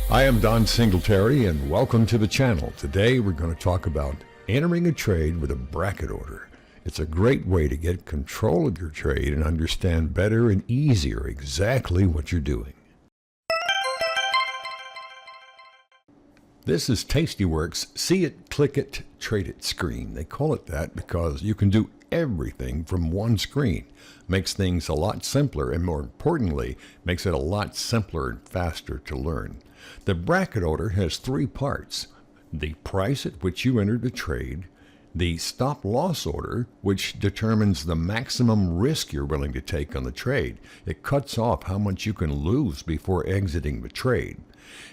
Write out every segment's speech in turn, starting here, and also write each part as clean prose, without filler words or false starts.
I am Don Singletary and welcome to the channel. Today we're going to talk about entering a trade with a bracket order. It's a great way to get control of your trade and understand better and easier exactly what you're doing. This is Tastyworks See It, Click It, Trade It screen. They call it that because you can do everything from one screen. Makes things a lot simpler and, more importantly, makes it a lot simpler and faster to learn. The bracket order has three parts: the price at which you entered the trade, the stop loss order, which determines the maximum risk you're willing to take on the trade. It cuts off how much you can lose before exiting the trade.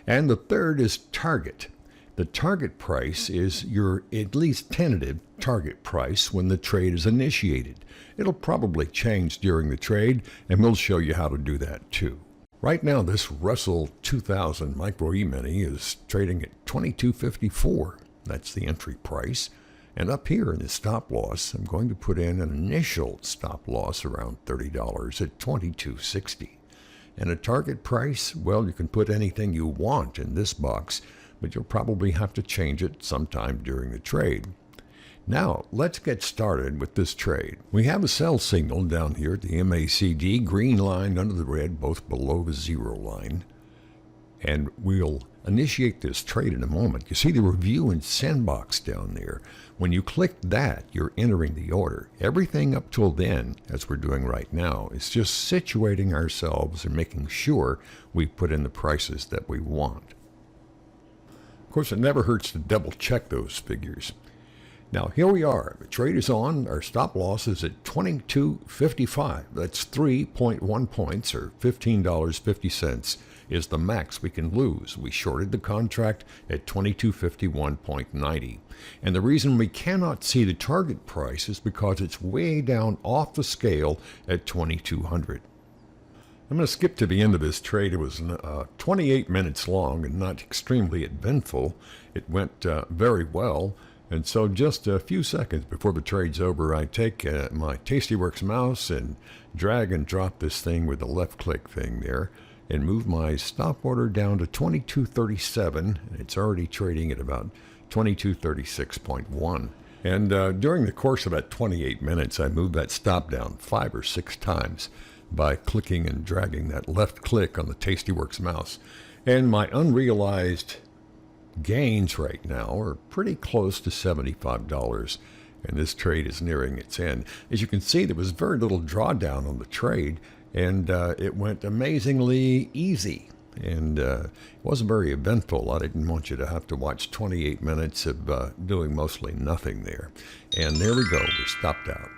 And the third is target. The target price is your at least tentative target price when the trade is initiated. It'll probably change during the trade, and we'll show you how to do that too. Right now, this Russell 2000 Micro Emini is trading at $22.54. That's the entry price. And up here in the stop loss, I'm going to put in an initial stop loss around $30 at $22.60. And a target price, well, you can put anything you want in this box, but you'll probably have to change it sometime during the trade. Now, let's get started with this trade. We have a sell signal down here at the MACD, green line under the red, both below the zero line. And we'll initiate this trade in a moment. You see the review and send box down there. When you click that, you're entering the order. Everything up till then, as we're doing right now, is just situating ourselves and making sure we put in the prices that we want. Of course, it never hurts to double check those figures. Now, here we are. The trade is on. Our stop loss is at $22.55. That's 3.1 points, or $15.50 is the max we can lose. We shorted the contract at 2251.90. And the reason we cannot see the target price is because it's way down off the scale at 2200. I'm going to skip to the end of this trade. It was 28 minutes long and not extremely eventful. It went very well. And so just a few seconds before the trade's over, I take my Tastyworks mouse and drag and drop this thing with the left click thing there and move my stop order down to 2237. It's already trading at about 2236.1. And during the course of that 28 minutes, I moved that stop down 5 or 6 times by clicking and dragging that left click on the Tastyworks mouse. And my unrealized gains right now are pretty close to $75, and this trade is nearing its end. As you can see, there was very little drawdown on the trade, and it went amazingly easy, and it wasn't very eventful. I didn't want you to have to watch 28 minutes of doing mostly nothing there. And there we go, we're stopped out.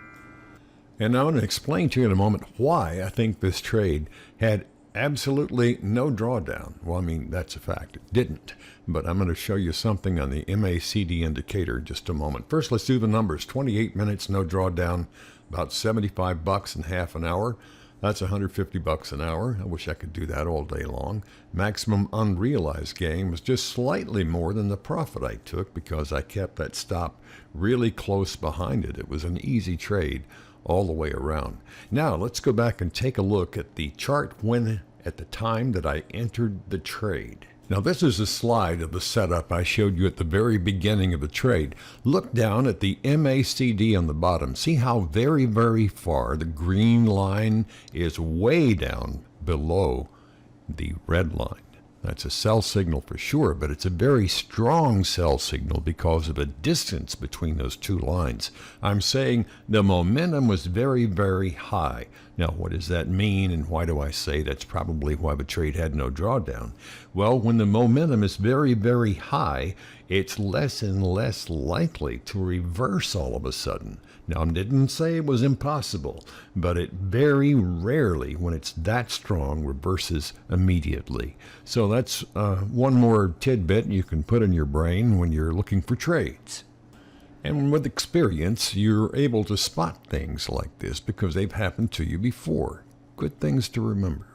And now I'm going to explain to you in a moment why I think this trade had absolutely no drawdown. Well, I mean, that's a fact. It didn't. But I'm going to show you something on the MACD indicator in just a moment. First, let's do the numbers. 28 minutes, no drawdown, about $75 in half an hour. That's $150 an hour. I wish I could do that all day long. Maximum unrealized gain was just slightly more than the profit I took because I kept that stop really close behind it. It was an easy trade all the way around. Now let's go back and take a look at the chart when at the time that I entered the trade. Now this is a slide of the setup I showed you at the very beginning of the trade. Look down at the MACD on the bottom. See how very far the green line is way down below the red line. That's a sell signal for sure, but it's a very strong sell signal because of the distance between those two lines. I'm saying the momentum was very high. Now, what does that mean, and why do I say that's probably why the trade had no drawdown? Well, when the momentum is very high, it's less and less likely to reverse all of a sudden. Now, I didn't say it was impossible, but it very rarely, when it's that strong, reverses immediately. So that's one more tidbit you can put in your brain when you're looking for trades. And with experience, you're able to spot things like this because they've happened to you before. Good things to remember.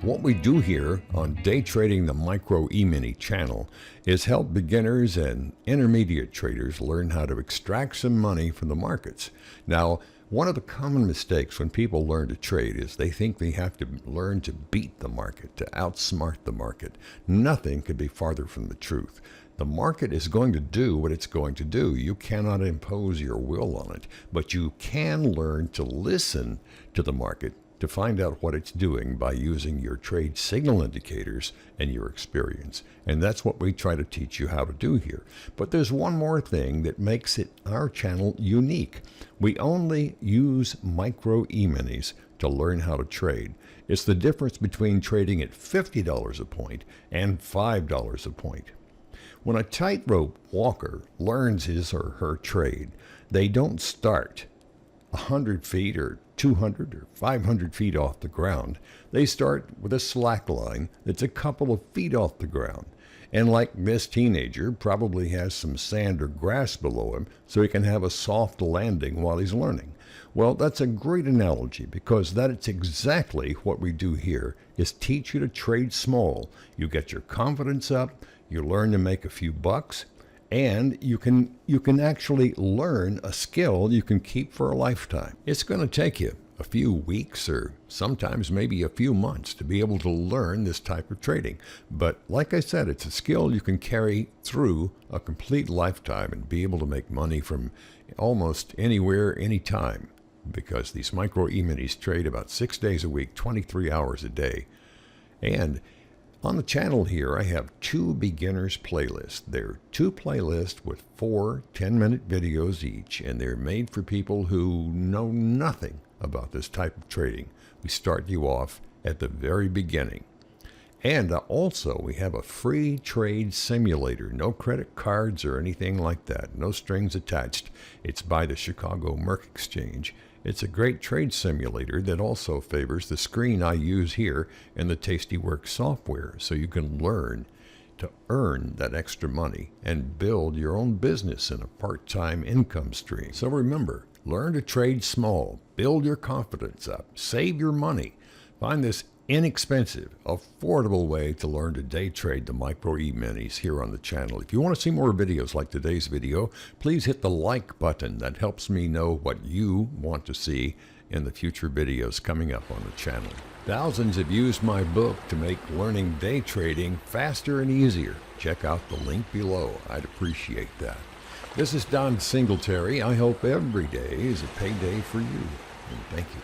What we do here on Day Trading the Micro Emini channel is help beginners and intermediate traders learn how to extract some money from the markets. Now, One of the common mistakes when people learn to trade is they think they have to learn to beat the market, to outsmart the market. Nothing could be farther from the truth. The market is going to do what it's going to do. You cannot impose your will on it, but you can learn to listen to the market to find out what it's doing by using your trade signal indicators and your experience. And that's what we try to teach you how to do here. But there's one more thing that makes our channel unique. We only use Micro Eminis to learn how to trade. It's the difference between trading at $50 a point and $5 a point. When a tightrope walker learns his or her trade, they don't start 100 feet or 200 or 500 feet off the ground. They start with a slack line that's a couple of feet off the ground. And like this teenager, probably has some sand or grass below him so he can have a soft landing while he's learning. Well, that's a great analogy because that's exactly what we do here, is teach you to trade small. You get your confidence up, you learn to make a few bucks, and you can actually learn a skill you can keep for a lifetime. It's going to take you a few weeks or sometimes maybe a few months to be able to learn this type of trading. But like I said, it's a skill you can carry through a complete lifetime and be able to make money from almost anywhere, anytime, because these Micro Eminis trade about 6 days a week, 23 hours a day. And on the channel here, I have 2 beginners playlists. They're 2 playlists with 4 10-minute videos each, and they're made for people who know nothing about this type of trading. We start you off at the very beginning. And also, we have a free trade simulator. No credit cards or anything like that. No strings attached. It's by the Chicago Merc Exchange. It's a great trade simulator that also favors the screen I use here and the Tastyworks software, so you can learn to earn that extra money and build your own business in a part-time income stream. So remember, learn to trade small, build your confidence up, save your money. Find this inexpensive, affordable way to learn to day trade the Micro E-minis here on the channel. If you want to see more videos like today's video, please hit the like button. That helps me know what you want to see in the future videos coming up on the channel. Thousands have used my book to make learning day trading faster and easier. Check out the link below. I'd appreciate that. This is Don Singletary. I hope every day is a payday for you. And thank you.